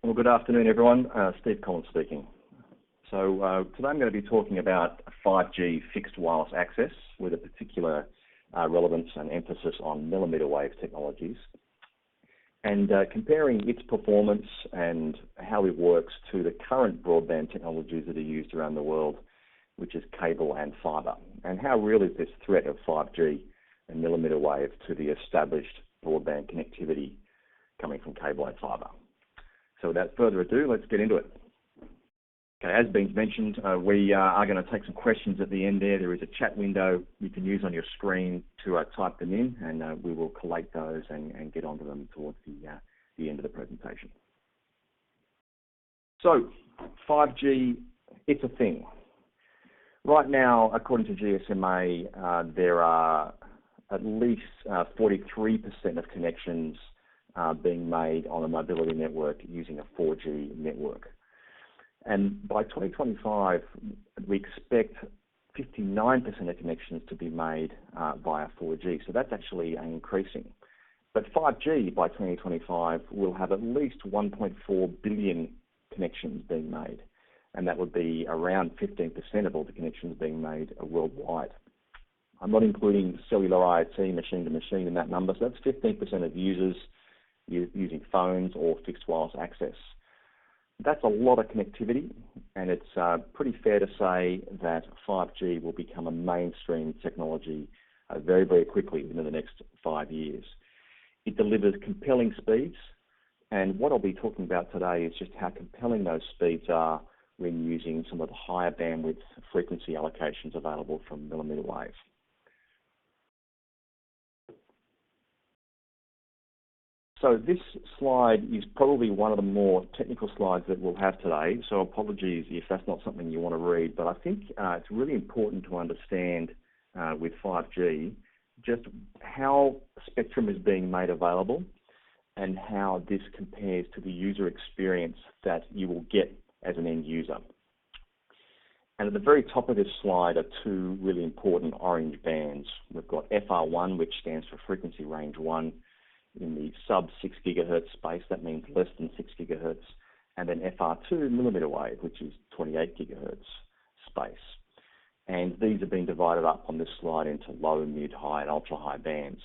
Well, good afternoon, everyone. Steve Collins speaking. So today I'm going to be talking about 5G fixed wireless access with a particular relevance and emphasis on mmWave technologies, and comparing its performance and how it works to the current broadband technologies that are used around the world, which is cable and fibre, and how real is this threat of 5G and mmWave to the established broadband connectivity coming from cable and fibre. So without further ado, let's get into it. Okay, as been mentioned, we are going to take some questions at the end there. There is a chat window you can use on your screen to type them in, and we will collate those and get onto them towards the end of the presentation. So 5G, it's a thing. Right now, according to GSMA, there are at least 43% of connections being made on a mobility network using a 4G network. And by 2025, we expect 59% of connections to be made via 4G. So that's actually increasing. But 5G by 2025 will have at least 1.4 billion connections being made. And that would be around 15% of all the connections being made worldwide. I'm not including cellular IoT, machine to machine in that number. So that's 15% of users using phones or fixed wireless access. That's a lot of connectivity, and it's pretty fair to say that 5G will become a mainstream technology very, very quickly within the next 5 years. It delivers compelling speeds, and what I'll be talking about today is just how compelling those speeds are when using some of the higher bandwidth frequency allocations available from mmWave. So this slide is probably one of the more technical slides that we'll have today, so apologies if that's not something you want to read, but I think it's really important to understand with 5G just how spectrum is being made available and how this compares to the user experience that you will get as an end user. And at the very top of this slide are two really important orange bands. We've got FR1, which stands for frequency range 1, in the sub 6 gigahertz space. That means less than 6 gigahertz, and then FR2 mmWave, which is 28 gigahertz space. And these have been divided up on this slide into low, mid, high, and ultra high bands.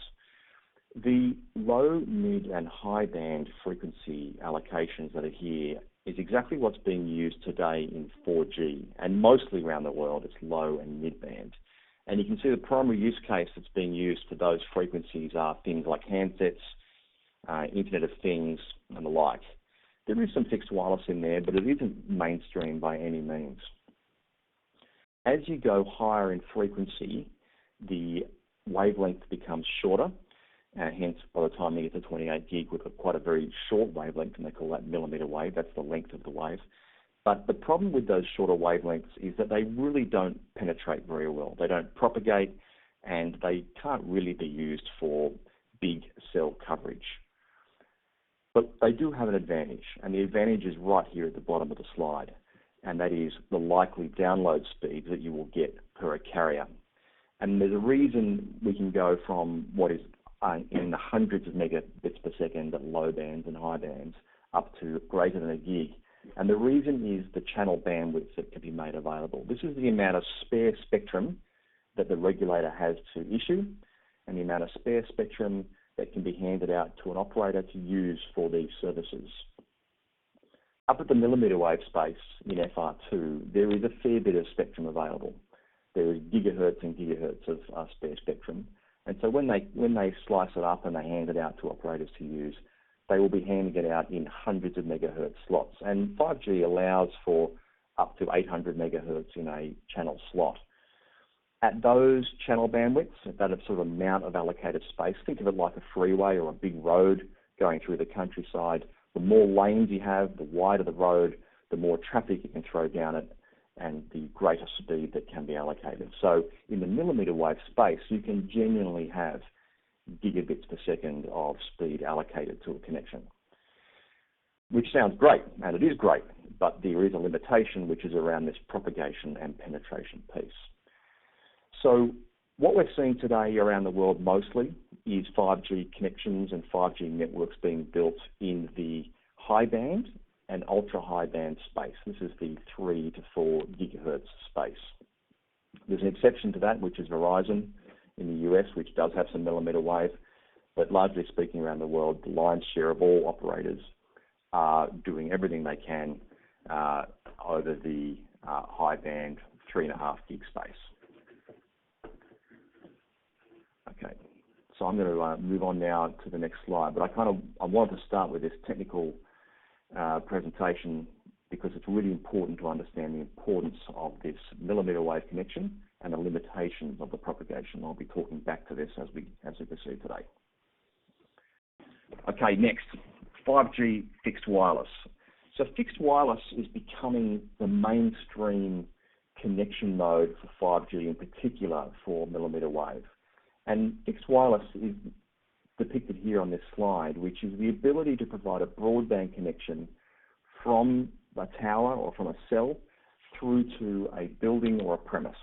The low, mid, and high band frequency allocations that are here is exactly what's being used today in 4G, and mostly around the world it's low and mid band. And you can see the primary use case that's being used for those frequencies are things like handsets, Internet of Things, and the like. There is some fixed wireless in there, but it isn't mainstream by any means. As you go higher in frequency, the wavelength becomes shorter, hence by the time you get to 28 gig, we've got quite a very short wavelength, and they call that mmWave. That's the length of the wave. But the problem with those shorter wavelengths is that they really don't penetrate very well. They don't propagate, and they can't really be used for big cell coverage. But they do have an advantage, and the advantage is right here at the bottom of the slide, and that is the likely download speeds that you will get per a carrier. And there's a reason we can go from what is in the hundreds of megabits per second at low bands and high bands up to greater than a gig. And the reason is the channel bandwidth that can be made available. This is the amount of spare spectrum that the regulator has to issue, and the amount of spare spectrum that can be handed out to an operator to use for these services. Up at the mmWave space in FR2, there is a fair bit of spectrum available. There is gigahertz and gigahertz of spare spectrum. And so when they slice it up and they hand it out to operators to use, they will be handing it out in hundreds of megahertz slots. And 5G allows for up to 800 megahertz in a channel slot. At those channel bandwidths, at that sort of amount of allocated space, think of it like a freeway or a big road going through the countryside. The more lanes you have, the wider the road, the more traffic you can throw down it, and the greater speed that can be allocated. So in the mmWave space, you can genuinely have gigabits per second of speed allocated to a connection, which sounds great, and it is great, but there is a limitation which is around this propagation and penetration piece. So what we're seeing today around the world mostly is 5G connections and 5G networks being built in the high band and ultra-high band space. This is the 3 to 4 gigahertz space. There's an exception to that, which is Verizon in the US, which does have some millimeter wave, but largely speaking around the world, the lion's share of all operators are doing everything they can over the high band 3.5 gig space. Okay, so I'm going to move on now to the next slide, but I wanted to start with this technical presentation because it's really important to understand the importance of this millimeter wave connection and the limitations of the propagation. I'll be talking back to this as we proceed today. Okay, next, 5G fixed wireless. So fixed wireless is becoming the mainstream connection mode for 5G, in particular for millimeter wave. And fixed wireless is depicted here on this slide, which is the ability to provide a broadband connection from a tower or from a cell through to a building or a premise.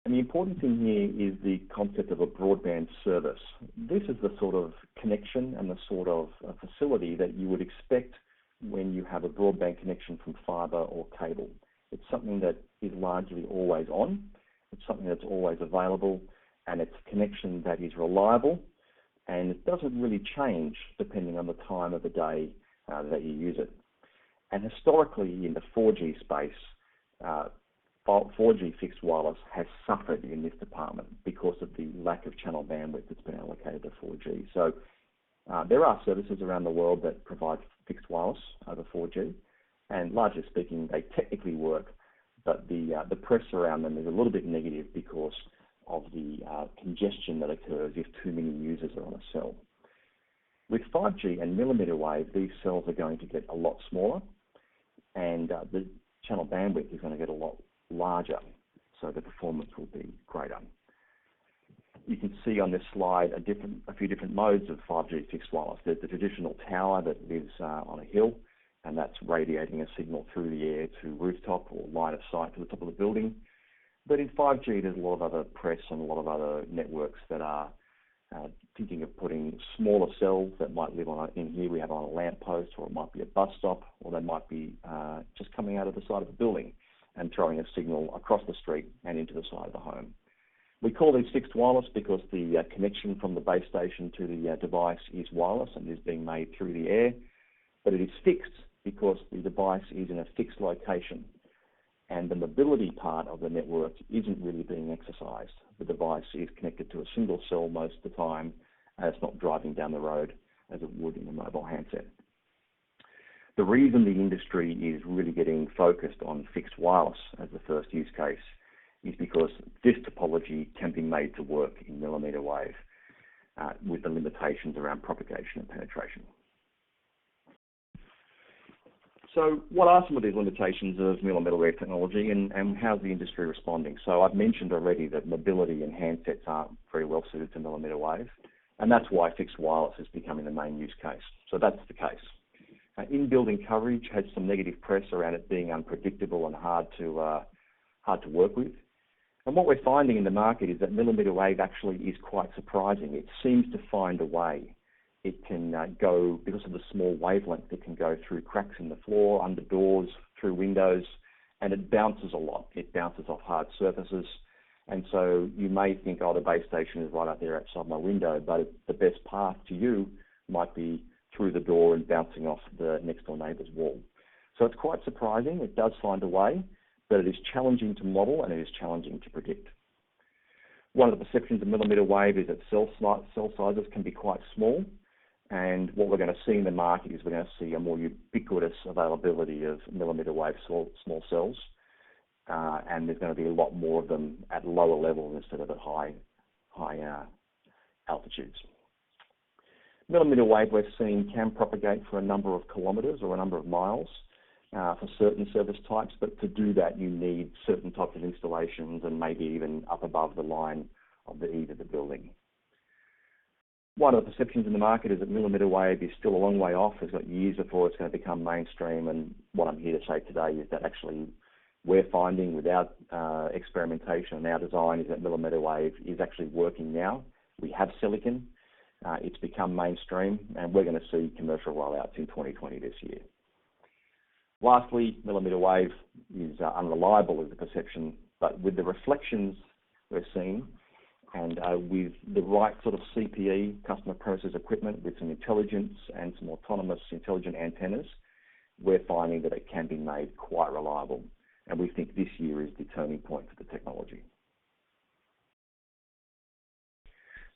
And the important thing here is the concept of a broadband service. This is the sort of connection and the sort of facility that you would expect when you have a broadband connection from fiber or cable. It's something that is largely always on, it's something that's always available, and it's a connection that is reliable, and it doesn't really change depending on the time of the day that you use it. And historically, in the 4G space, 4G fixed wireless has suffered in this department because of the lack of channel bandwidth that's been allocated to 4G. So there are services around the world that provide fixed wireless over 4G, and largely speaking, they technically work, but the press around them is a little bit negative because of the congestion that occurs if too many users are on a cell. With 5G and millimeter wave, these cells are going to get a lot smaller, and the channel bandwidth is going to get a lot larger, so the performance will be greater. You can see on this slide a few different modes of 5G fixed wireless. There's the traditional tower that lives on a hill, and that's radiating a signal through the air to rooftop or line of sight to the top of the building. But in 5G, there's a lot of other press and a lot of other networks that are thinking of putting smaller cells that might live in here we have on a lamp post, or it might be a bus stop, or they might be just coming out of the side of the building and throwing a signal across the street and into the side of the home. We call these fixed wireless because the connection from the base station to the device is wireless and is being made through the air, but it is fixed because the device is in a fixed location and the mobility part of the network isn't really being exercised. The device is connected to a single cell most of the time, and it's not driving down the road as it would in a mobile handset. The reason the industry is really getting focused on fixed wireless as the first use case is because this topology can be made to work in millimeter wave with the limitations around propagation and penetration. So what are some of these limitations of millimeter wave technology, and how's the industry responding? So I've mentioned already that mobility and handsets aren't very well suited to millimeter wave, and that's why fixed wireless is becoming the main use case. So that's the case. In-building coverage has some negative press around it being unpredictable and hard to work with. And what we're finding in the market is that millimeter wave actually is quite surprising. It seems to find a way. It can go, because of the small wavelength, it can go through cracks in the floor, under doors, through windows, and it bounces a lot. It bounces off hard surfaces. And so you may think, oh, the base station is right out there outside my window, but the best path to you might be through the door and bouncing off the next door neighbour's wall. So it's quite surprising. It does find a way, but it is challenging to model and it is challenging to predict. One of the perceptions of millimeter wave is that cell sizes can be quite small. And what we're going to see in the market is we're going to see a more ubiquitous availability of millimeter wave small cells, and there's going to be a lot more of them at lower levels instead of at high altitudes. Millimeter wave we're seeing can propagate for a number of kilometres or a number of miles for certain service types, but to do that you need certain types of installations and maybe even up above the line of the eave of the building. One of the perceptions in the market is that millimeter wave is still a long way off. It's got years before it's going to become mainstream, and what I'm here to say today is that actually we're finding without experimentation and our design is that millimeter wave is actually working now. We have silicon. it's become mainstream, and we're going to see commercial rollouts in 2020 this year. Lastly, mmWave is unreliable as a perception, but with the reflections we're seeing, and with the right sort of CPE, customer premises equipment, with some intelligence and some autonomous intelligent antennas, we're finding that it can be made quite reliable. And we think this year is the turning point for the technology.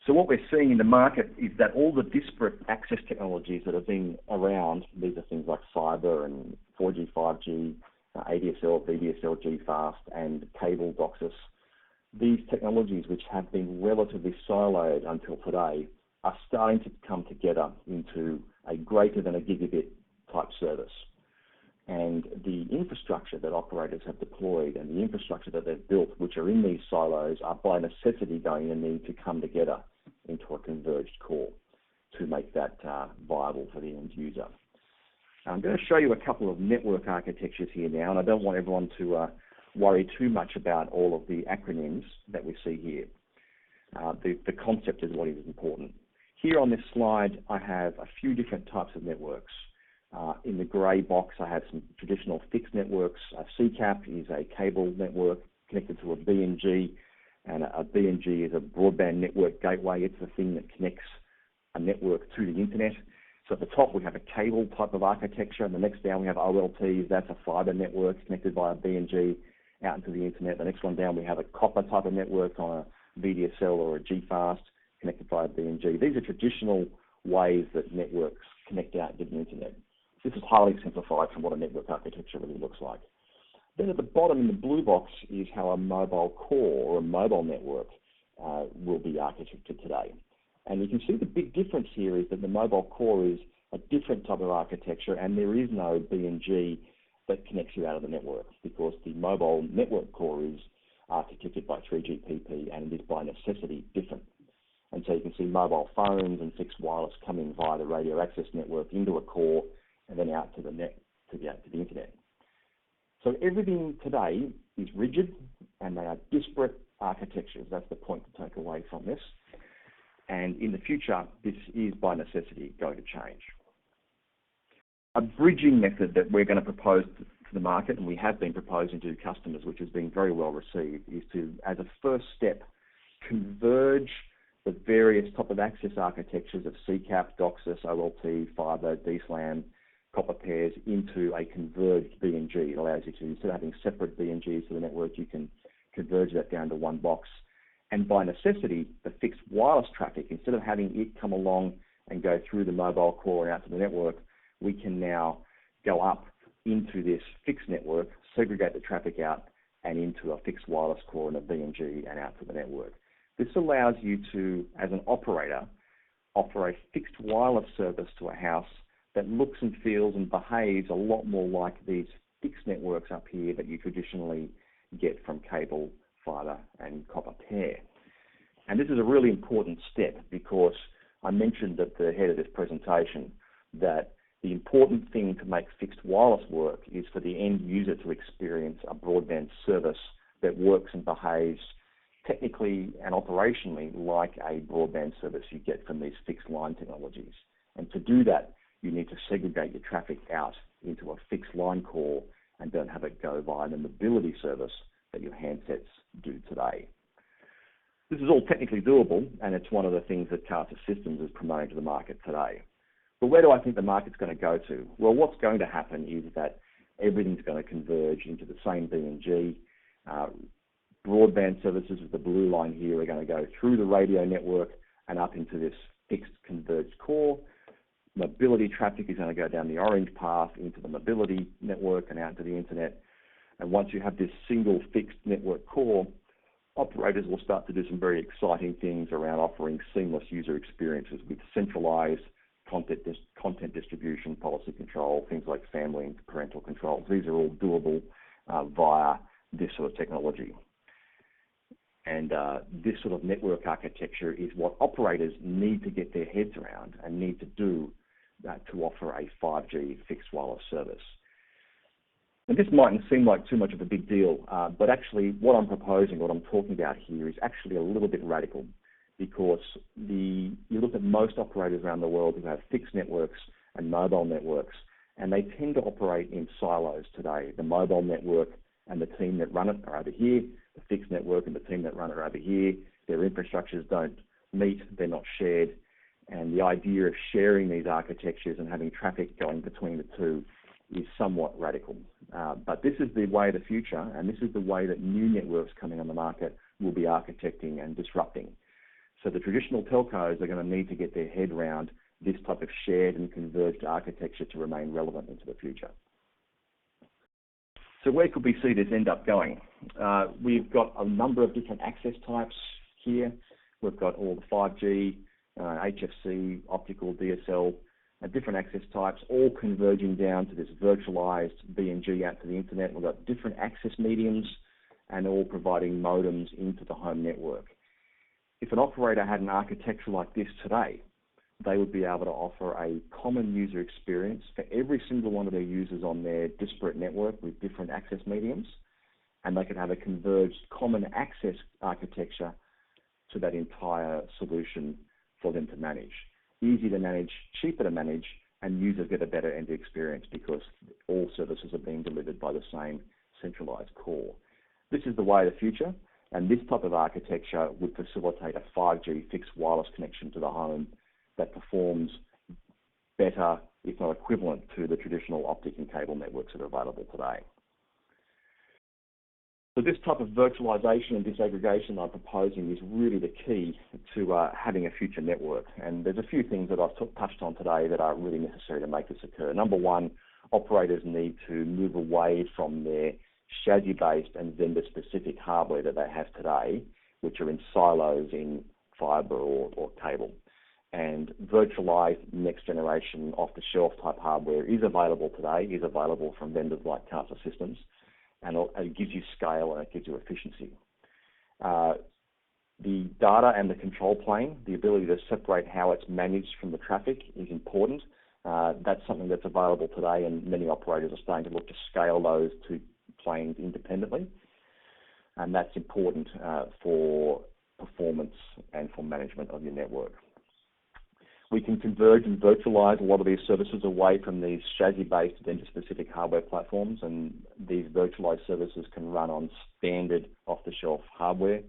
So what we're seeing in the market is that all the disparate access technologies that have been around, these are things like fiber and 4G, 5G, ADSL, VDSL, GFast, and cable DOCSIS, these technologies, which have been relatively siloed until today, are starting to come together into a greater than a gigabit type service. And the infrastructure that operators have deployed and the infrastructure that they've built, which are in these silos, are by necessity going to need to come together into a converged core to make that viable for the end user. I'm going to show you a couple of network architectures here now, and I don't want everyone to worry too much about all of the acronyms that we see here. The concept is what is important. Here on this slide, I have a few different types of networks. In the grey box, I have some traditional fixed networks. CCAP is a cable network connected to a BNG, and a BNG is a broadband network gateway. It's the thing that connects a network to the internet. So at the top, we have a cable type of architecture, and the next down we have OLTs. That's a fiber network connected by a BNG out into the internet. The next one down, we have a copper type of network on a VDSL or a GFast connected by a BNG. These are traditional ways that networks connect out to the internet. This is highly simplified from what a network architecture really looks like. Then at the bottom in the blue box is how a mobile core or a mobile network will be architected today. And you can see the big difference here is that the mobile core is a different type of architecture, and there is no BNG that connects you out of the network, because the mobile network core is architected by 3GPP and it is by necessity different. And so you can see mobile phones and fixed wireless coming via the radio access network into a core and then out to the net, to the internet. So everything today is rigid, and they are disparate architectures. That's the point to take away from this. And in the future, this is by necessity going to change. A bridging method that we're going to propose to the market, and we have been proposing to customers, which has been very well received, is to, as a first step, converge the various top of access architectures of CCAP, DOCSIS, OLT, fiber, DSLAM, copper pairs into a converged BNG. It allows you to, instead of having separate BNGs for the network, you can converge that down to one box. And by necessity, the fixed wireless traffic, instead of having it come along and go through the mobile core and out to the network, we can now go up into this fixed network, segregate the traffic out, and into a fixed wireless core and a BNG and out to the network. This allows you to, as an operator, offer a fixed wireless service to a house that looks and feels and behaves a lot more like these fixed networks up here that you traditionally get from cable, fiber, and copper pair. And this is a really important step, because I mentioned at the head of this presentation that the important thing to make fixed wireless work is for the end user to experience a broadband service that works and behaves technically and operationally like a broadband service you get from these fixed line technologies. And to do that, you need to segregate your traffic out into a fixed line core and don't have it go via the mobility service that your handsets do today. This is all technically doable, and it's one of the things that Casa Systems is promoting to the market today. But where do I think the market's going to go to? Well, what's going to happen is that everything's going to converge into the same BNG. Broadband services with the blue line here are going to go through the radio network and up into this fixed converged core. Mobility traffic is going to go down the orange path into the mobility network and out to the internet. And once you have this single fixed network core, operators will start to do some very exciting things around offering seamless user experiences with centralized content distribution, policy control, things like family and parental controls. These are all doable via this sort of technology. And this sort of network architecture is what operators need to get their heads around and need to do to offer a 5G fixed wireless service. And this mightn't seem like too much of a big deal, but actually what I'm proposing, what I'm talking about here is actually a little bit radical. because you look at most operators around the world who have fixed networks and mobile networks, and they tend to operate in silos today. The mobile network and the team that run it are over here, the fixed network and the team that run it are over here. Their infrastructures don't meet, they're not shared, and the idea of sharing these architectures and having traffic going between the two is somewhat radical. But this is the way of the future, and this is the way that new networks coming on the market will be architecting and disrupting. So the traditional telcos are going to need to get their head around this type of shared and converged architecture to remain relevant into the future. So where could we see this end up going? We've got a number of different access types here. We've got all the 5G, HFC, optical, DSL, different access types, all converging down to this virtualized BNG out to the internet. We've got different access mediums and all providing modems into the home network. If an operator had an architecture like this today, they would be able to offer a common user experience for every single one of their users on their disparate network with different access mediums, and they could have a converged common access architecture to that entire solution for them to manage. Easy to manage, cheaper to manage, and users get a better end experience because all services are being delivered by the same centralized core. This is the way of the future, and this type of architecture would facilitate a 5G fixed wireless connection to the home that performs better, if not equivalent, to the traditional optic and cable networks that are available today. So this type of virtualization and disaggregation I'm proposing is really the key to having a future network. And there's a few things that I've touched on today that are really necessary to make this occur. Number one, operators need to move away from their chassis-based and vendor-specific hardware that they have today, which are in silos in fiber or cable. And virtualized next-generation off-the-shelf type hardware is available today, is available from vendors like Casa systems, and it gives you scale and it gives you efficiency. The data and the control plane, the ability to separate how it's managed from the traffic is important. That's something that's available today, and many operators are starting to look to scale those two planes independently, and that's important for performance and for management of your network. We can converge and virtualize a lot of these services away from these chassis-based vendor-specific hardware platforms, and these virtualized services can run on standard off-the-shelf hardware.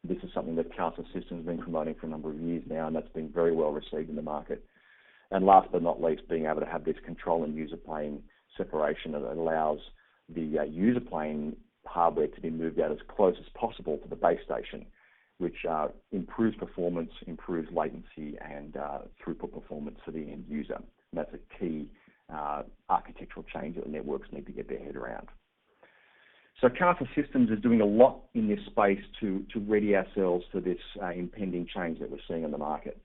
This is something that Casa Systems has been promoting for a number of years now, and that's been very well received in the market. And last but not least, being able to have this control and user plane separation that allows the user plane hardware to be moved out as close as possible to the base station, which improves performance, improves latency, and throughput performance for the end user. And that's a key architectural change that the networks need to get their head around. So Casa Systems is doing a lot in this space to ready ourselves for this impending change that we're seeing in the market.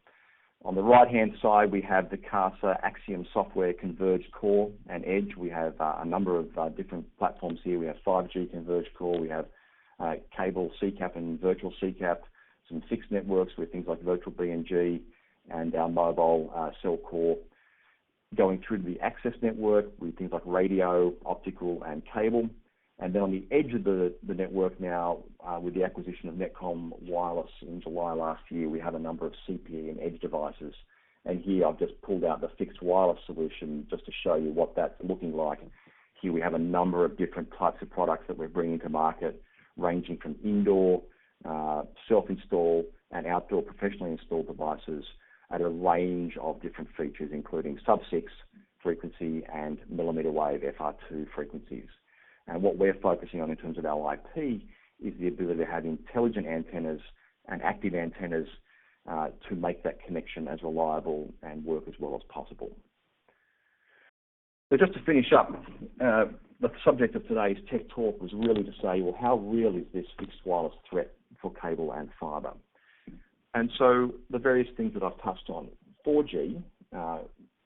On the right-hand side, we have the Casa Axiom software converged core and edge. We have a number of different platforms here. We have 5G converged core. We have cable CCAP and virtual CCAP, some fixed networks with things like virtual BNG, and our mobile cell core, going through to the access network with things like radio, optical, and cable. And then on the edge of the network now, with the acquisition of Netcom Wireless in July last year, we have a number of CPE and edge devices. And here I've just pulled out the fixed wireless solution just to show you what that's looking like. Here we have a number of different types of products that we're bringing to market, ranging from indoor, self-install, and outdoor professionally installed devices at a range of different features, including sub-6 frequency and mmWave FR2 frequencies. And what we're focusing on in terms of our IP is the ability to have intelligent antennas and active antennas to make that connection as reliable and work as well as possible. So just to finish up, the subject of today's Tech Talk was really to say, well, how real is this fixed wireless threat for cable and fibre? And so the various things that I've touched on, 4G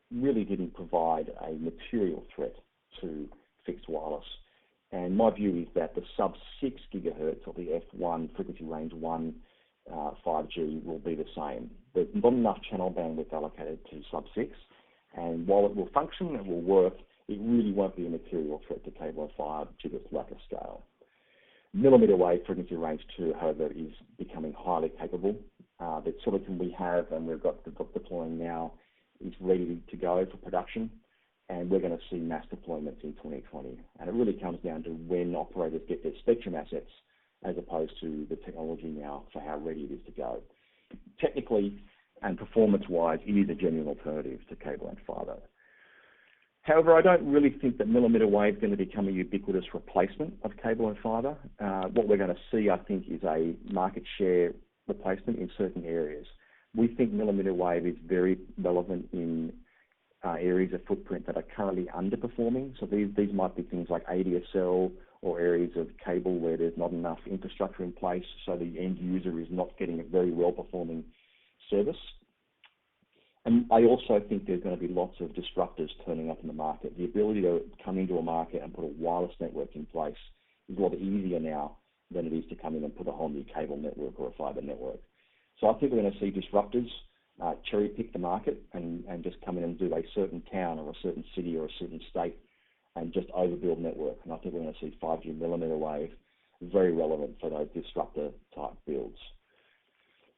really didn't provide a material threat to fixed wireless. And my view is that the sub-6 gigahertz or the F1 frequency range 1 5G will be the same. There's not enough channel bandwidth allocated to sub-6, and while it will function, it will work, it really won't be a material threat to cable and fibre due to its lack of scale. Millimeter wave frequency range 2, however, is becoming highly capable. The silicon we have and we've got deploying now is ready to go for production, and we're going to see mass deployments in 2020. And it really comes down to when operators get their spectrum assets as opposed to the technology now for how ready it is to go. Technically and performance-wise, it is a genuine alternative to cable and fibre. However, I don't really think that millimeter wave is going to become a ubiquitous replacement of cable and fibre. What we're going to see, I think, is a market share replacement in certain areas. We think millimeter wave is very relevant in areas of footprint that are currently underperforming. So these might be things like ADSL or areas of cable where there's not enough infrastructure in place, so the end user is not getting a very well-performing service. And I also think there's going to be lots of disruptors turning up in the market. The ability to come into a market and put a wireless network in place is a lot easier now than it is to come in and put a whole new cable network or a fibre network. So I think we're going to see disruptors cherry pick the market and just come in and do a certain town or a certain city or a certain state and just overbuild network. And I think we're going to see 5G millimeter wave very relevant for those disruptor type builds.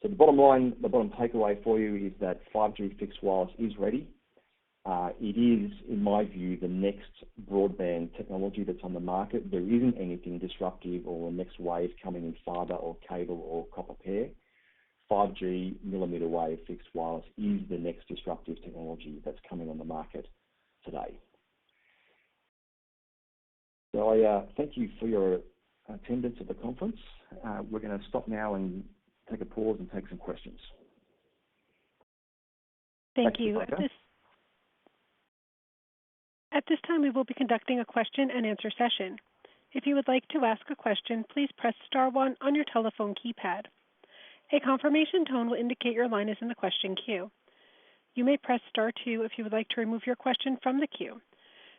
So the bottom line, the bottom takeaway for you is that 5G fixed wireless is ready. It is, in my view, the next broadband technology that's on the market. There isn't anything disruptive or a next wave coming in fibre or cable or copper pair. 5G millimeter wave fixed wireless is the next disruptive technology that's coming on the market today. So I thank you for your attendance at the conference. We're going to stop now and take a pause and take some questions. Thank you. At this time, we will be conducting a question and answer session. If you would like to ask a question, please press *1 on your telephone keypad. A confirmation tone will indicate your line is in the question queue. You may press *2 if you would like to remove your question from the queue.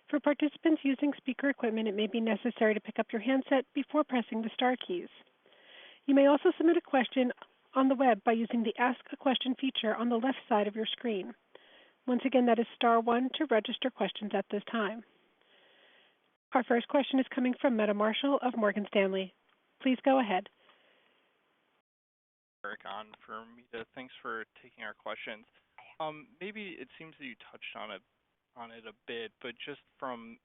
For participants using speaker equipment, it may be necessary to pick up your handset before pressing the star keys. You may also submit a question on the web by using the Ask a Question feature on the left side of your screen. Once again, that is *1 to register questions at this time. Our first question is coming from Meta Marshall of Morgan Stanley. Please go ahead. Eric on for Meta. Thanks for taking our questions. Maybe it seems that you touched on it a bit, but just from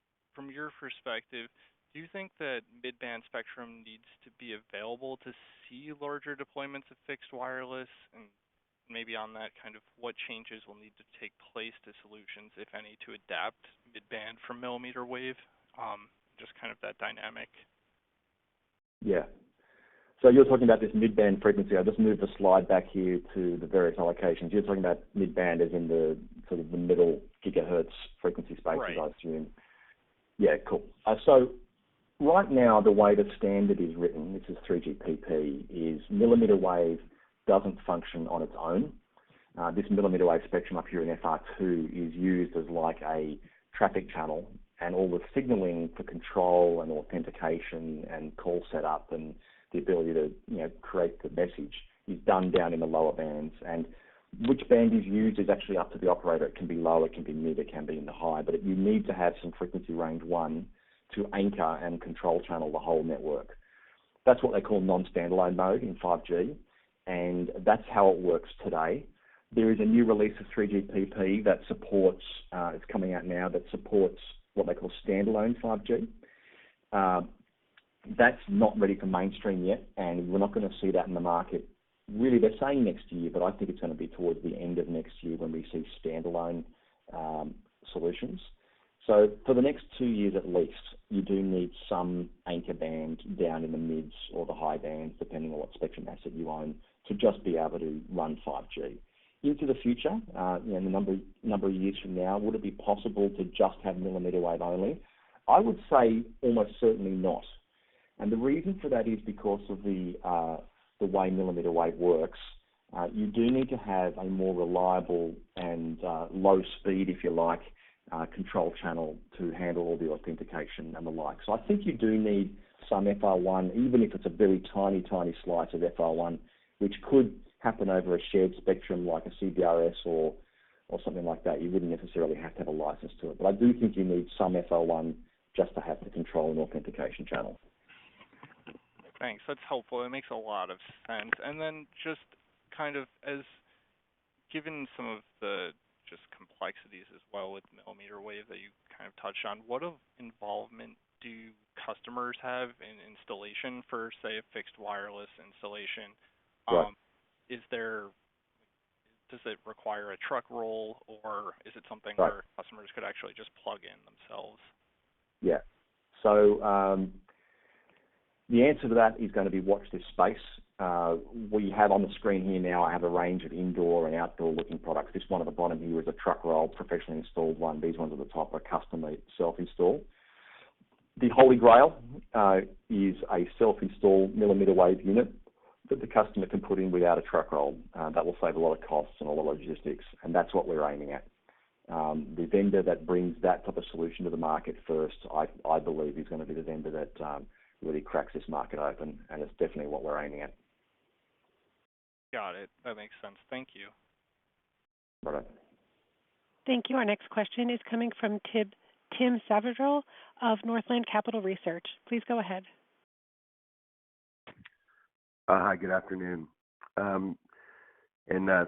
your perspective, do you think that mid-band spectrum needs to be available to see larger deployments of fixed wireless? And maybe on that, kind of what changes will need to take place to solutions, if any, to adapt mid-band from millimeter wave? Just kind of that dynamic. Yeah. So you're talking about this mid-band frequency. I'll just move the slide back here to the various allocations. You're talking about mid-band as in the sort of the middle gigahertz frequency spaces, right. I assume. Yeah, cool. So right now, the way the standard is written, this is 3GPP, is millimeter wave doesn't function on its own. This millimeter wave spectrum up here in FR2 is used as like a traffic channel, and all the signaling for control and authentication and call setup and the ability to create the message is done down in the lower bands. And which band is used is actually up to the operator. It can be low, it can be mid, it can be in the high, but you need to have some frequency range 1 to anchor and control channel the whole network. That's what they call non-standalone mode in 5G, and that's how it works today. There is a new release of 3GPP that supports, it's coming out now, that supports what they call standalone 5G. That's not ready for mainstream yet, and we're not going to see that in the market. Really, they're saying next year, but I think it's going to be towards the end of next year when we see standalone solutions. So for the next 2 years at least, you do need some anchor band down in the mids or the high bands, depending on what spectrum asset you own, to just be able to run 5G. Into the future, in a number of years from now, would it be possible to just have millimeter wave only? I would say almost certainly not. And the reason for that is because of the way millimeter wave works. You do need to have a more reliable and low speed, if you like, control channel to handle all the authentication and the like. So I think you do need some FR1, even if it's a very tiny, tiny slice of FR1, which could happen over a shared spectrum like a CBRS or something like that. You wouldn't necessarily have to have a license to it. But I do think you need some FR1 just to have the control and authentication channel. Thanks. That's helpful. It makes a lot of sense. And then just kind of as given some of the just complexities as well with mmWave that you kind of touched on, what involvement do customers have in installation for, say, a fixed wireless installation? Right. Does it require a truck roll, or is it something Right. where customers could actually just plug in themselves? Yeah. So the answer to that is going to be watch this space. We have on the screen here now, I have a range of indoor and outdoor looking products. This one at the bottom here is a truck roll, professionally installed one. These ones at the top are custom self-install. The Holy Grail is a self-install mmWave unit that the customer can put in without a truck roll. That will save a lot of costs and a lot of logistics, and that's what we're aiming at. The vendor that brings that type of solution to the market first, I believe, is going to be the vendor that really cracks this market open, and it's definitely what we're aiming at. Got it. That makes sense. Thank you. Right. Thank you. Our next question is coming from Tim Savardrell of Northland Capital Research. Please go ahead. Hi, good afternoon. And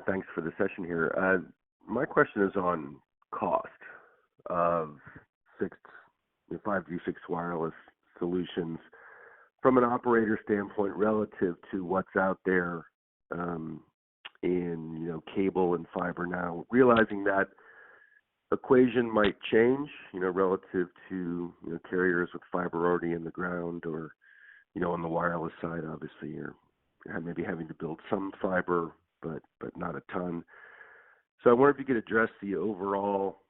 thanks for the session here. My question is on cost of 5G fixed wireless solutions from an operator standpoint relative to what's out there in cable and fiber now, realizing that equation might change, relative to carriers with fiber already in the ground, or on the wireless side, obviously you're maybe having to build some fiber, but not a ton. So I wonder if you could address the overall,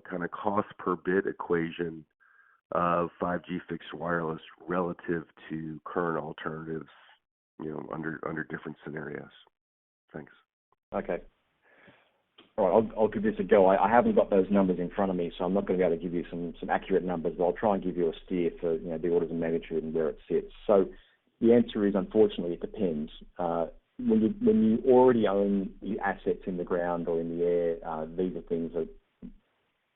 kind of cost per bit equation of 5G fixed wireless relative to current alternatives, under different scenarios. Thanks. Okay. All right, I'll give this a go. I haven't got those numbers in front of me, so I'm not going to be able to give you some accurate numbers, but I'll try and give you a steer for the orders of magnitude and where it sits. So the answer is, unfortunately, it depends. When you already own the assets in the ground or in the air, these are things that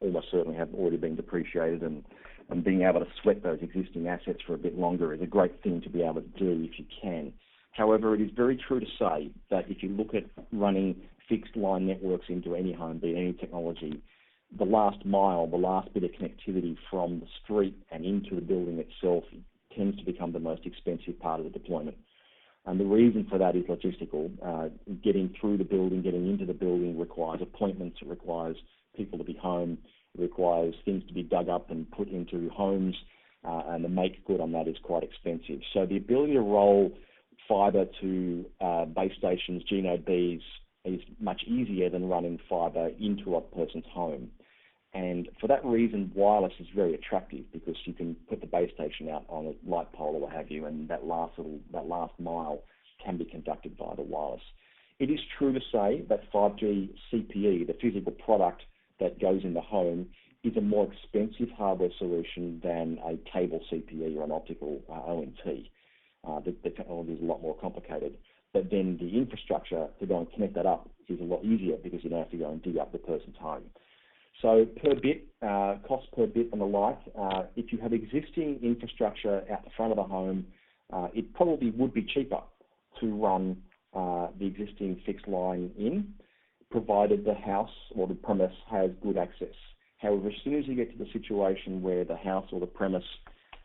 almost certainly have already been depreciated, and being able to sweat those existing assets for a bit longer is a great thing to be able to do if you can. However, it is very true to say that if you look at running fixed line networks into any home, be it any technology, the last mile, the last bit of connectivity from the street and into the building itself tends to become the most expensive part of the deployment. And the reason for that is logistical. Getting through the building, getting into the building requires appointments, it requires people to be home, it requires things to be dug up and put into homes, and the make good on that is quite expensive. So the ability to roll fiber to base stations, G-Node Bs, is much easier than running fiber into a person's home. And for that reason, wireless is very attractive, because you can put the base station out on a light pole or what have you, and that last mile can be conducted via the wireless. It is true to say that 5G CPE, the physical product that goes in the home, is a more expensive hardware solution than a cable CPE or an optical ONT. The technology is a lot more complicated. But then the infrastructure to go and connect that up is a lot easier, because you don't have to go and dig up the person's home. So per bit, cost per bit and the like, if you have existing infrastructure out the front of the home, it probably would be cheaper to run the existing fixed line in, provided the house or the premise has good access. However, as soon as you get to the situation where the house or the premise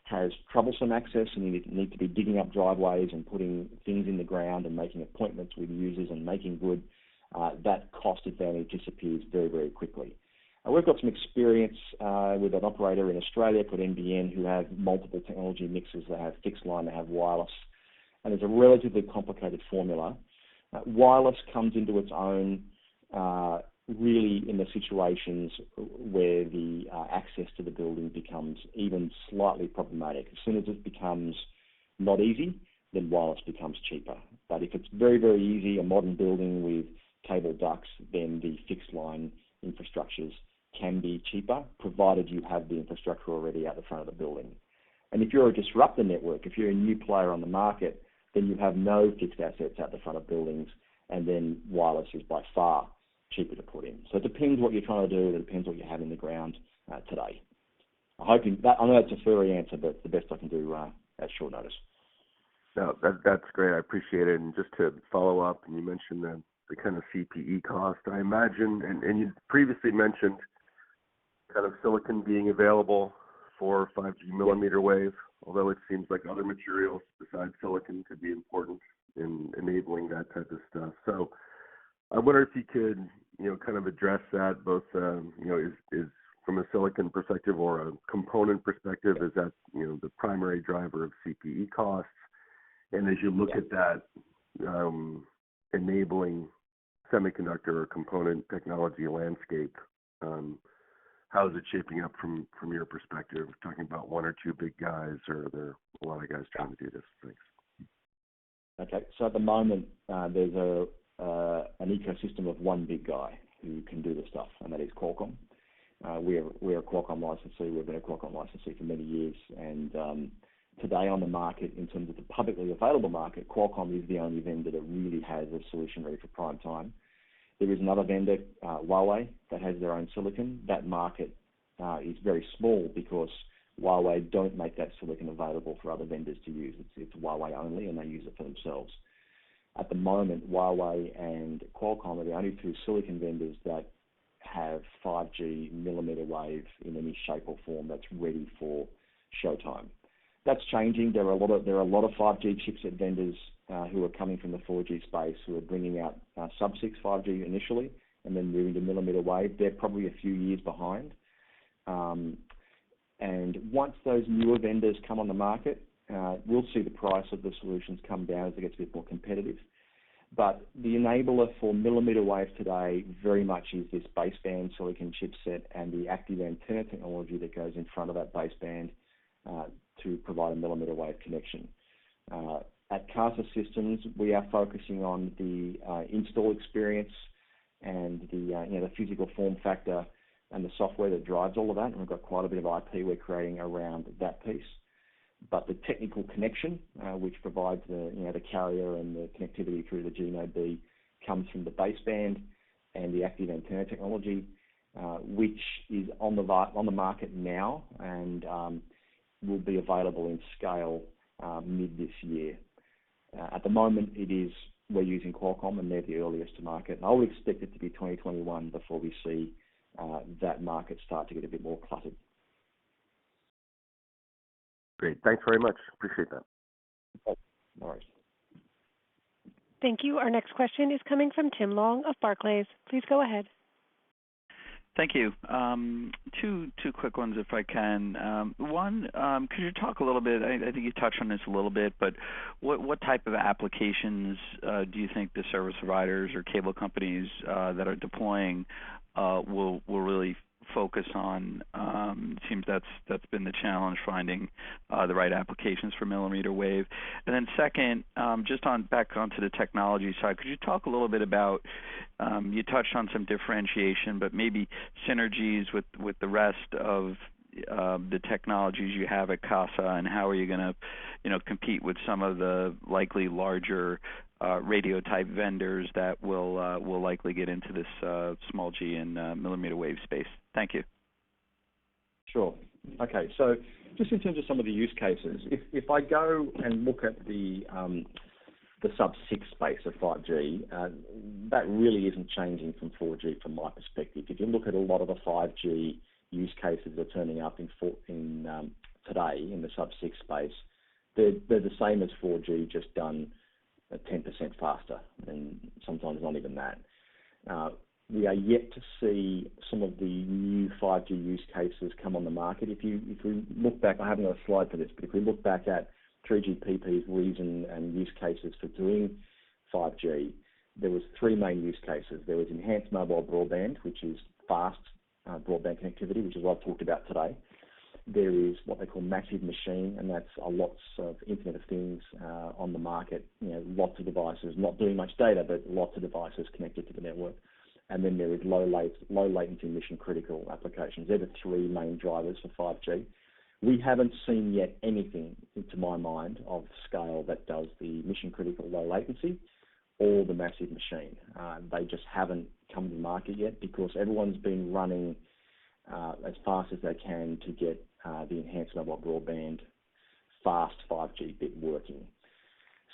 has troublesome access and you need to be digging up driveways and putting things in the ground and making appointments with users and making good, that cost advantage disappears very, very quickly. We've got some experience with an operator in Australia called NBN, who have multiple technology mixes. They have fixed line, they have wireless, and it's a relatively complicated formula. Wireless comes into its own really in the situations where the access to the building becomes even slightly problematic. As soon as it becomes not easy, then wireless becomes cheaper. But if it's very, very easy, a modern building with cable ducts, then the fixed line infrastructures can be cheaper, provided you have the infrastructure already out the front of the building. And if you're a disruptor network, if you're a new player on the market, then you have no fixed assets out the front of buildings, and then wireless is by far cheaper to put in. So it depends what you're trying to do, it depends what you have in the ground today. I know that's a furry answer, but it's the best I can do at short notice. No, that's great. I appreciate it. And just to follow up, and you mentioned the kind of CPE cost. I imagine, and you previously mentioned kind of silicon being available for 5G millimeter wave, although it seems like other materials besides silicon could be important in enabling that type of stuff. So I wonder if you could, kind of address that both, is from a silicon perspective or a component perspective, is that, the primary driver of CPE costs? And as you look at that enabling semiconductor or component technology landscape, how is it shaping up from your perspective? We're talking about one or two big guys, or are there a lot of guys trying to do this? Thanks. Okay, so at the moment, there's an ecosystem of one big guy who can do the stuff, and that is Qualcomm. We're a Qualcomm licensee. We've been a Qualcomm licensee for many years, and today on the market, in terms of the publicly available market, Qualcomm is the only vendor that really has a solution ready for prime time. There is another vendor, Huawei, that has their own silicon. That market is very small because Huawei don't make that silicon available for other vendors to use. It's Huawei only, and they use it for themselves. At the moment, Huawei and Qualcomm are the only two silicon vendors that have 5G millimeter wave in any shape or form that's ready for showtime. That's changing. There are a lot of 5G chipset vendors who are coming from the 4G space who are bringing out sub-6 5G initially and then moving to millimeter wave. They're probably a few years behind. And once those newer vendors come on the market, we'll see the price of the solutions come down as it gets a bit more competitive. But the enabler for millimeter wave today very much is this baseband silicon chipset and the active antenna technology that goes in front of that baseband to provide a millimeter wave connection. At Casa Systems, we are focusing on the install experience and the physical form factor and the software that drives all of that. And we've got quite a bit of IP we're creating around that piece. But the technical connection, which provides the carrier and the connectivity through the G Node B, comes from the baseband and the active antenna technology, which is on the market now and will be available in scale mid this year. At the moment, we're using Qualcomm, and they're the earliest to market. And I would expect it to be 2021 before we see that market start to get a bit more cluttered. Great. Thanks very much. Appreciate that. No worries. Thank you. Our next question is coming from Tim Long of Barclays. Please go ahead. Thank you. Two quick ones, if I can. One, could you talk a little bit? I think you touched on this a little bit, but what type of applications do you think the service providers or cable companies that are deploying will really focus on? It seems that's been the challenge, finding the right applications for millimeter wave. And then second, just back onto the technology side, could you talk a little bit about, you touched on some differentiation, but maybe synergies with the rest of the technologies you have at Casa, and how are you going to compete with some of the likely larger radio type vendors that will likely get into this small G and millimeter wave space? Thank you. Sure. Okay, so just in terms of some of the use cases, if I go and look at the sub-6 space of 5G, that really isn't changing from 4G from my perspective. If you look at a lot of the 5G use cases that are turning up in today in the sub-6 space, they're the same as 4G, just done 10% faster, and sometimes not even that. We are yet to see some of the new 5G use cases come on the market. If we look back, I haven't got a slide for this, but if we look back at 3GPP's reason and use cases for doing 5G, there was three main use cases. There was enhanced mobile broadband, which is fast broadband connectivity, which is what I've talked about today. There is what they call massive machine, and that's lots of Internet of Things on the market. Lots of devices, not doing much data, but lots of devices connected to the network. And then there is low latency mission critical applications. They're the three main drivers for 5G. We haven't seen yet anything, to my mind, of scale that does the mission critical low latency or the massive machine. They just haven't come to market yet because everyone's been running as fast as they can to get the enhanced mobile broadband fast 5G bit working.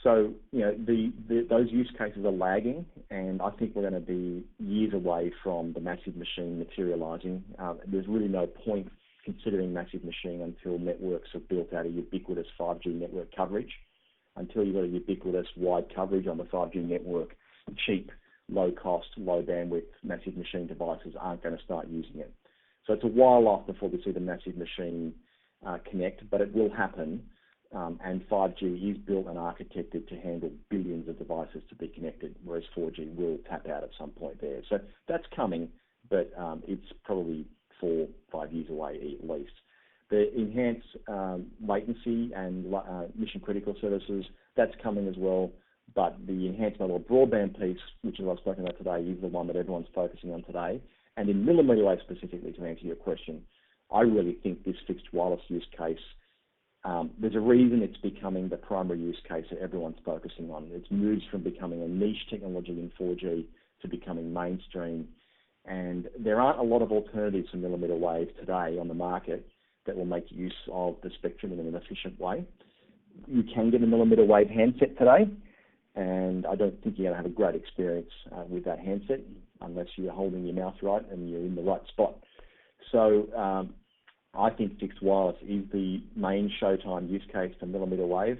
So, those use cases are lagging, and I think we're going to be years away from the massive machine materializing. There's really no point considering massive machine until networks are built out of ubiquitous 5G network coverage. Until you've got a ubiquitous wide coverage on the 5G network, cheap, low cost, low bandwidth massive machine devices aren't going to start using it. So it's a while off before we see the massive machine connect, but it will happen. And 5G is built and architected to handle billions of devices to be connected, whereas 4G will tap out at some point there. So that's coming, but it's probably 4-5 years away at least. The enhanced latency and mission critical services, that's coming as well. But the enhanced mobile broadband piece, which is what I've spoken about today, is the one that everyone's focusing on today. And in mmWave specifically, to answer your question, I really think this fixed wireless use case, there's a reason it's becoming the primary use case that everyone's focusing on. It's moved from becoming a niche technology in 4G to becoming mainstream. And there aren't a lot of alternatives to mmWave today on the market that will make use of the spectrum in an efficient way. You can get a mmWave handset today, and I don't think you're going to have a great experience with that handset unless you're holding your mouth right and you're in the right spot. So I think fixed wireless is the main showtime use case for mmWave.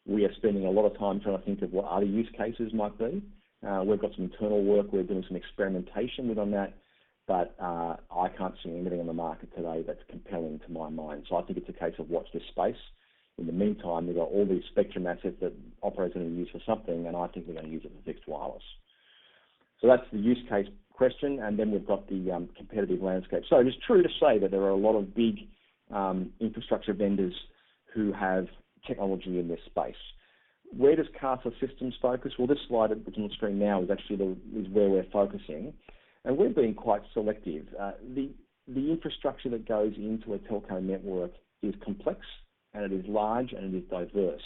We are spending a lot of time trying to think of what other use cases might be. We've got some internal work. We're doing some experimentation with on that, but I can't see anything on the market today that's compelling to my mind. So I think it's a case of watch this space. In the meantime, we've got all these spectrum assets that operators are going to use for something, and I think we're going to use it for fixed wireless. So that's the use case question, and then we've got the competitive landscape. So it is true to say that there are a lot of big infrastructure vendors who have technology in this space. Where does Casa Systems focus? Well, this slide that's on the screen now is actually is where we're focusing, and we're being quite selective. The infrastructure that goes into a telco network is complex, and it is large, and it is diverse.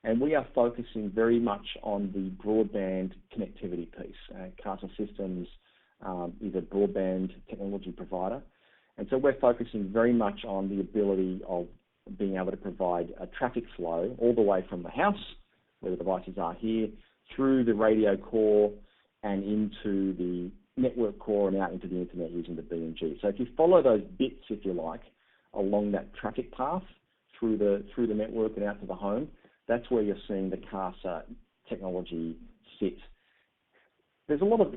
And we are focusing very much on the broadband connectivity piece. Casa Systems is a broadband technology provider. And so we're focusing very much on the ability of being able to provide a traffic flow all the way from the house, where the devices are here, through the radio core and into the network core and out into the internet using the BNG. So if you follow those bits, if you like, along that traffic path through the network and out to the home, that's where you're seeing the Casa technology sit. There's a lot of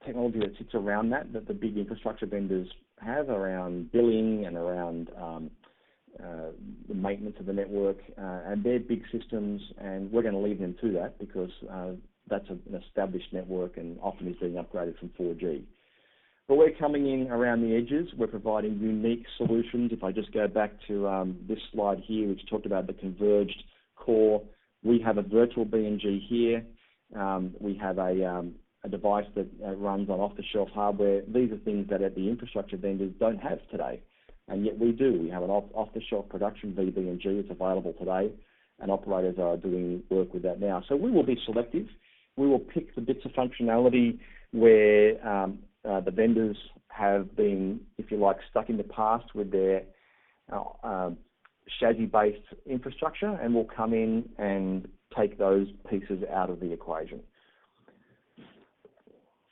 technology that sits around that the big infrastructure vendors have around billing and around the maintenance of the network, and they're big systems, and we're going to leave them to that because that's an established network and often is being upgraded from 4G. But we're coming in around the edges. We're providing unique solutions. If I just go back to this slide here, which talked about the converged core, we have a virtual BNG here. We have a device that runs on off-the-shelf hardware. These are things that the infrastructure vendors don't have today, and yet we do. We have an off-the-shelf production VBNG that's available today, and operators are doing work with that now. So we will be selective. We will pick the bits of functionality where the vendors have been, if you like, stuck in the past with their chassis-based infrastructure, and we'll come in and take those pieces out of the equation.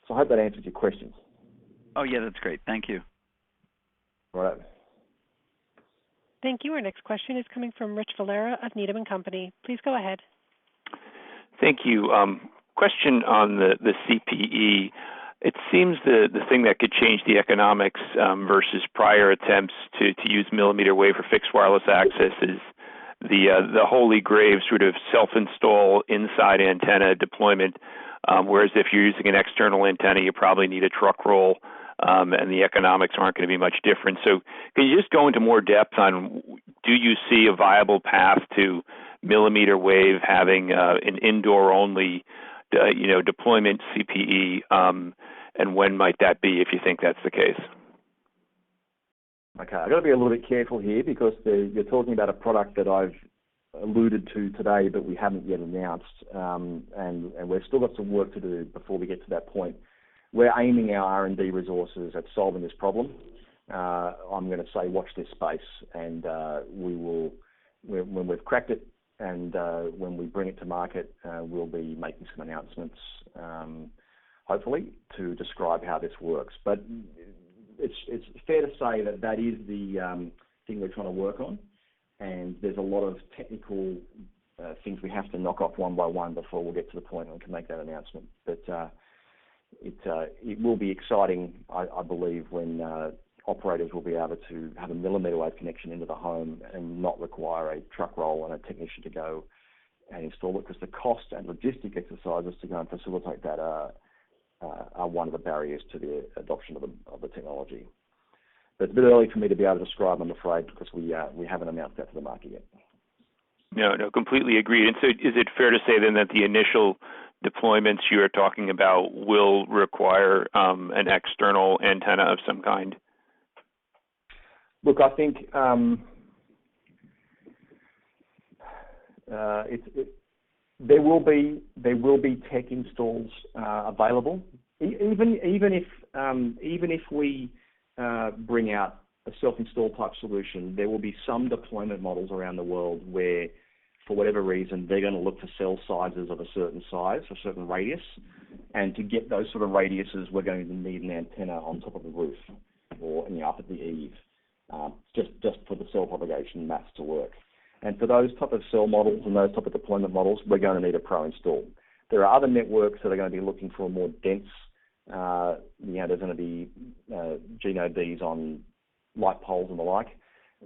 So I hope that answers your question. Oh, yeah, that's great. Thank you. All right. Thank you. Our next question is coming from Rich Valera of Needham & Company. Please go ahead. Thank you. Question on the CPE. It seems the thing that could change the economics versus prior attempts to use mmWave for fixed wireless access is the holy grail sort of self-install inside antenna deployment, whereas if you're using an external antenna, you probably need a truck roll, and the economics aren't going to be much different. So can you just go into more depth on, do you see a viable path to mmWave having an indoor-only deployment CPE, and when might that be if you think that's the case? Okay, I've got to be a little bit careful here because you're talking about a product that I've alluded to today but we haven't yet announced, and we've still got some work to do before we get to that point. We're aiming our R&D resources at solving this problem. I'm going to say watch this space, and we will, when we've cracked it, when we bring it to market, we'll be making some announcements, hopefully, to describe how this works. But it's fair to say that is the thing we're trying to work on, and there's a lot of technical things we have to knock off one by one before we'll get to the point where we can make that announcement. But it will be exciting, I believe, when operators will be able to have a millimeter wave connection into the home and not require a truck roll and a technician to go and install it, because the cost and logistic exercises to go and facilitate that are one of the barriers to the adoption of the technology. But it's a bit early for me to be able to describe, I'm afraid, because we haven't announced that to the market yet. No, completely agreed. And so is it fair to say then that the initial deployments you are talking about will require an external antenna of some kind? Look, I think there will be tech installs available. Even if we bring out a self-install type solution, there will be some deployment models around the world where, for whatever reason, they're going to look for cell sizes of a certain size, a certain radius, and to get those sort of radiuses, we're going to need an antenna on top of the roof or up at the eave, just for the cell propagation maths to work. And for those type of cell models and those type of deployment models, we're going to need a pro install. There are other networks that are going to be looking for a more dense, there's going to be GNODs on light poles and the like.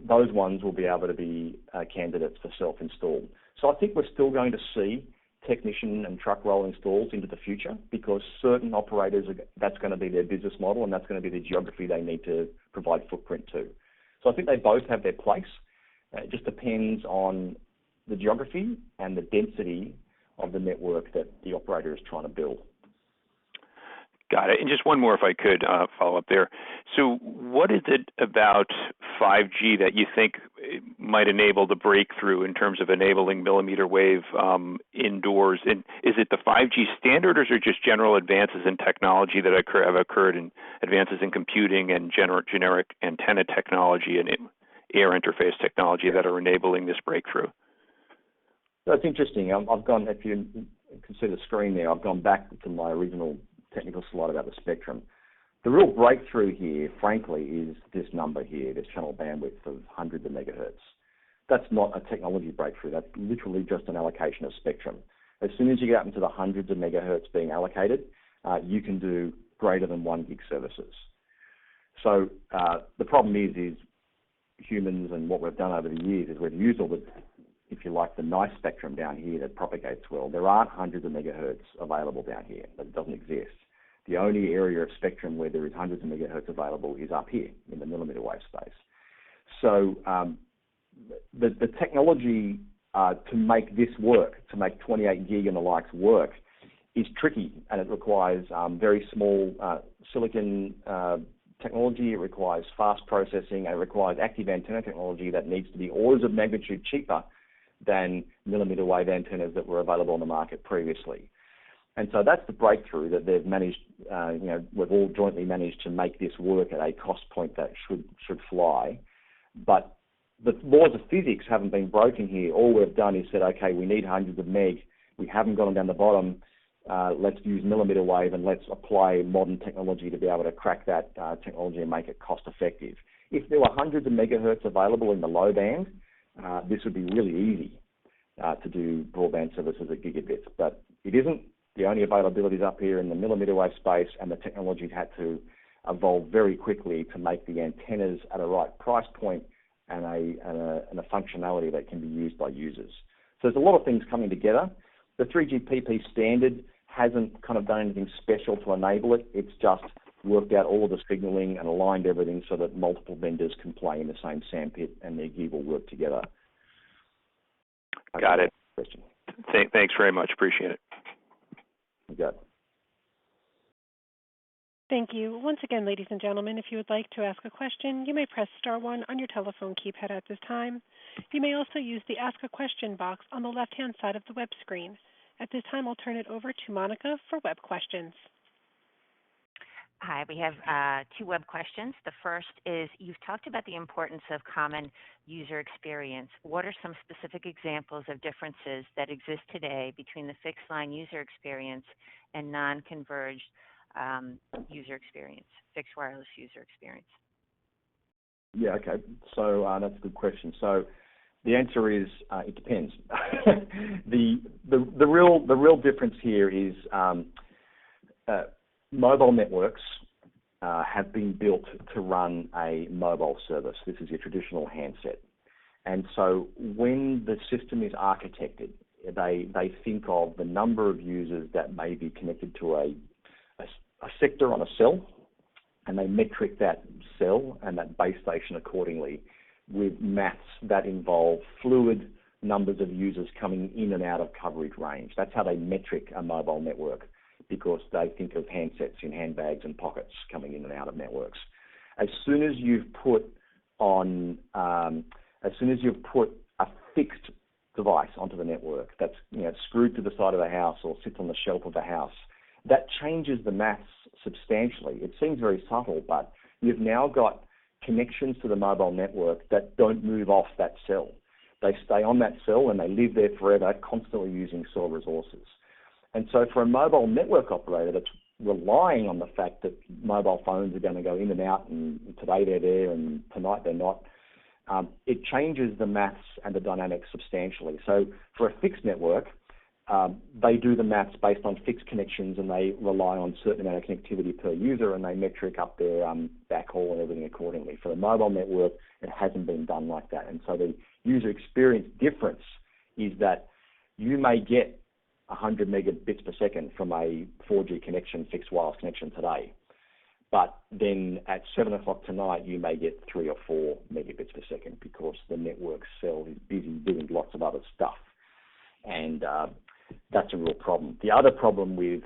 Those ones will be able to be candidates for self-install. So I think we're still going to see technician and truck roll installs into the future, because certain operators, that's going to be their business model and that's going to be the geography they need to provide footprint to. So I think they both have their place. It just depends on the geography and the density of the network that the operator is trying to build. Got it. And just one more, if I could follow up there. So what is it about 5G that you think might enable the breakthrough in terms of enabling millimeter wave indoors? And is it the 5G standard, or is it just general advances in technology that have occurred, in advances in computing and generic antenna technology and air interface technology that are enabling this breakthrough? That's interesting. I've gone, if you can see the screen there, I've gone back to my original technical slide about the spectrum. The real breakthrough here, frankly, is this number here, this channel bandwidth of hundreds of megahertz. That's not a technology breakthrough. That's literally just an allocation of spectrum. As soon as you get up into the hundreds of megahertz being allocated, you can do greater than 1 gig services. So the problem is humans, and what we've done over the years is we've used all the, if you like, the nice spectrum down here that propagates well. There aren't hundreds of megahertz available down here. That doesn't exist. The only area of spectrum where there is hundreds of megahertz available is up here in the millimeter wave space. So the technology to make this work, to make 28 gig and the likes work, is tricky, and it requires very small silicon technology. It requires fast processing, and it requires active antenna technology that needs to be orders of magnitude cheaper than millimeter wave antennas that were available on the market previously. And so that's the breakthrough that they've managed, we've all jointly managed to make this work at a cost point that should fly. But the laws of physics haven't been broken here. All we've done is said, okay, we need hundreds of meg. We haven't gone down the bottom. Let's use millimeter wave and let's apply modern technology to be able to crack that technology and make it cost effective. If there were hundreds of megahertz available in the low band, this would be really easy to do broadband services at gigabits, but it isn't. The only availability is up here in the millimeter wave space, and the technology had to evolve very quickly to make the antennas at a right price point and a functionality that can be used by users. So there's a lot of things coming together. The 3GPP standard hasn't kind of done anything special to enable it. It's just worked out all of the signaling and aligned everything so that multiple vendors can play in the same sandpit and their gear will work together. Got it. Question. Thanks very much. Appreciate it. You got it. Thank you. Once again, ladies and gentlemen, if you would like to ask a question, you may press star 1 on your telephone keypad at this time. You may also use the Ask a Question box on the left-hand side of the web screen. At this time, I'll turn it over to Monica for web questions. Hi, we have two web questions. The first is, you've talked about the importance of common user experience. What are some specific examples of differences that exist today between the fixed line user experience and non-converged user experience, fixed wireless user experience? Yeah, okay. So that's a good question. So the answer is it depends. the real difference here is mobile networks have been built to run a mobile service. This is your traditional handset. And so when the system is architected, they think of the number of users that may be connected to a sector on a cell, and they metric that cell and that base station accordingly with maths that involve fluid numbers of users coming in and out of coverage range. That's how they metric a mobile network, because they think of handsets in handbags and pockets coming in and out of networks. As soon as you've put a fixed device onto the network that's screwed to the side of the house or sits on the shelf of the house, that changes the maths substantially. It seems very subtle, but you've now got connections to the mobile network that don't move off that cell. They stay on that cell and they live there forever, constantly using cell resources. And so for a mobile network operator that's relying on the fact that mobile phones are going to go in and out, and today they're there and tonight they're not, it changes the maths and the dynamics substantially. So for a fixed network, they do the maths based on fixed connections, and they rely on a certain amount of connectivity per user, and they metric up their backhaul and everything accordingly. For the mobile network, it hasn't been done like that. And so the user experience difference is that you may get 100 megabits per second from a 4G connection, fixed wireless connection today. But then at 7 o'clock tonight, you may get 3 or 4 megabits per second because the network cell is busy doing lots of other stuff. And that's a real problem. The other problem with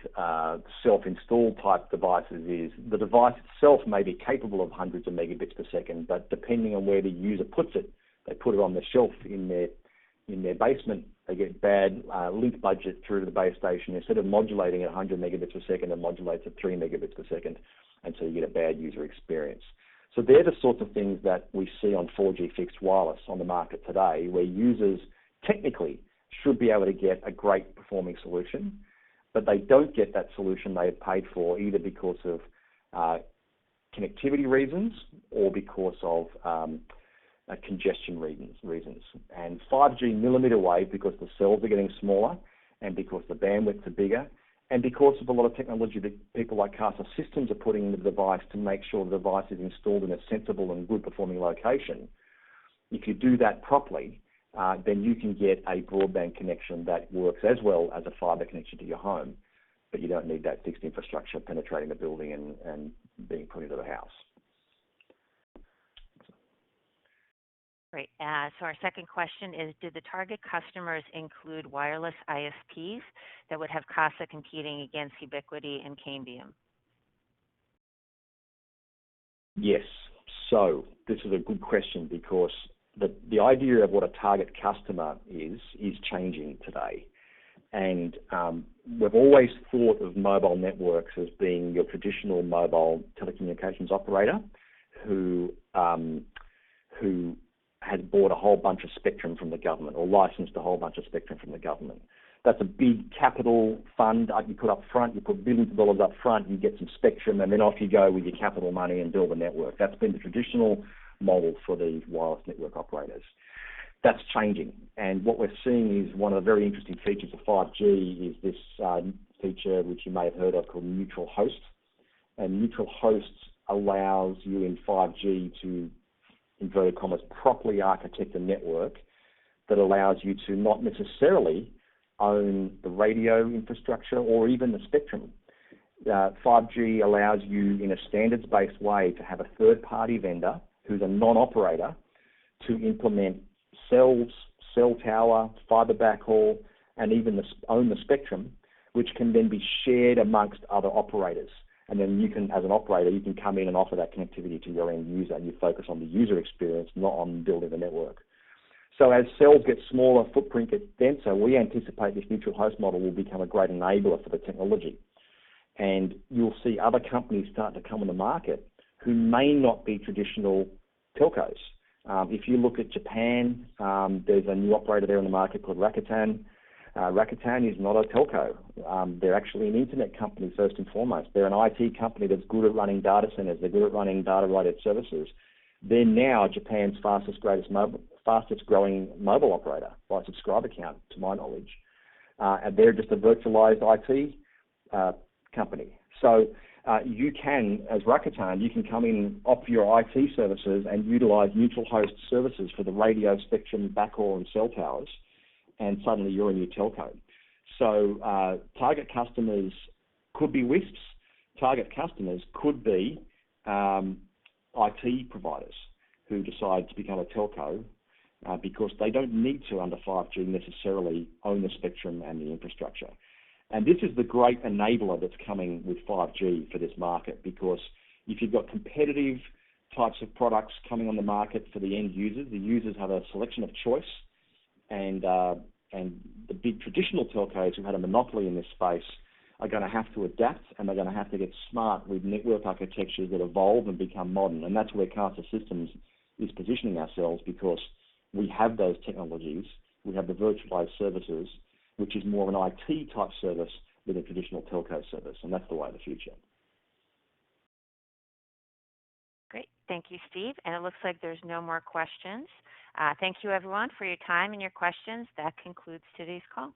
self-installed type devices is the device itself may be capable of hundreds of megabits per second, but depending on where the user puts it, they put it on the shelf in their basement, they get bad link budget through to the base station. Instead of modulating at 100 megabits per second, it modulates at 3 megabits per second, and so you get a bad user experience. So they're the sorts of things that we see on 4G fixed wireless on the market today, where users technically should be able to get a great performing solution, but they don't get that solution they've paid for, either because of connectivity reasons or because of congestion reasons. And 5G mmWave, because the cells are getting smaller and because the bandwidths are bigger and because of a lot of technology that people like Casa Systems are putting into the device to make sure the device is installed in a sensible and good performing location, if you do that properly, then you can get a broadband connection that works as well as a fibre connection to your home, but you don't need that fixed infrastructure penetrating the building and being put into the house. Great. So our second question is, did the target customers include wireless ISPs that would have Casa competing against Ubiquiti and Cambium? Yes. So this is a good question because the idea of what a target customer is changing today. And we've always thought of mobile networks as being your traditional mobile telecommunications operator who has bought a whole bunch of spectrum from the government or licensed a whole bunch of spectrum from the government. That's a big capital fund you put up front, you put billions of dollars up front, you get some spectrum, and then off you go with your capital money and build a network. That's been the traditional model for the wireless network operators. That's changing, and what we're seeing is one of the very interesting features of 5G is this feature which you may have heard of called neutral host. And neutral hosts allows you in 5G to, inverted commas, properly architect a network that allows you to not necessarily own the radio infrastructure or even the spectrum. 5G allows you in a standards-based way to have a third-party vendor who's a non-operator to implement cells, cell tower, fiber backhaul, and even own the spectrum, which can then be shared amongst other operators. And then you can, as an operator, you can come in and offer that connectivity to your end user, and you focus on the user experience, not on building the network. So as cells get smaller, footprint gets denser, we anticipate this neutral host model will become a great enabler for the technology. And you'll see other companies start to come on the market who may not be traditional telcos. If you look at Japan, there's a new operator there in the market called Rakuten. Rakuten is not a telco. They're actually an internet company first and foremost. They're an IT company that's good at running data centers. They're good at running data-related services. They're now Japan's fastest growing mobile operator by subscriber count, to my knowledge. And they're just a virtualized IT company. So you can, as Rakuten, you can come in, offer your IT services and utilize neutral host services for the radio spectrum, backhaul, and cell towers, and suddenly you're a new telco. So target customers could be WISPs. Target customers could be IT providers who decide to become a telco because they don't need to, under 5G, necessarily own the spectrum and the infrastructure. And this is the great enabler that's coming with 5G for this market, because if you've got competitive types of products coming on the market for the end users, the users have a selection of choice, and the big traditional telcos who had a monopoly in this space are going to have to adapt, and they're going to have to get smart with network architectures that evolve and become modern. And that's where Casa Systems is positioning ourselves, because we have those technologies. We have the virtualized services, which is more of an IT type service than a traditional telco service, and that's the way of the future. Great. Thank you, Steve. And it looks like there's no more questions. Thank you, everyone, for your time and your questions. That concludes today's call.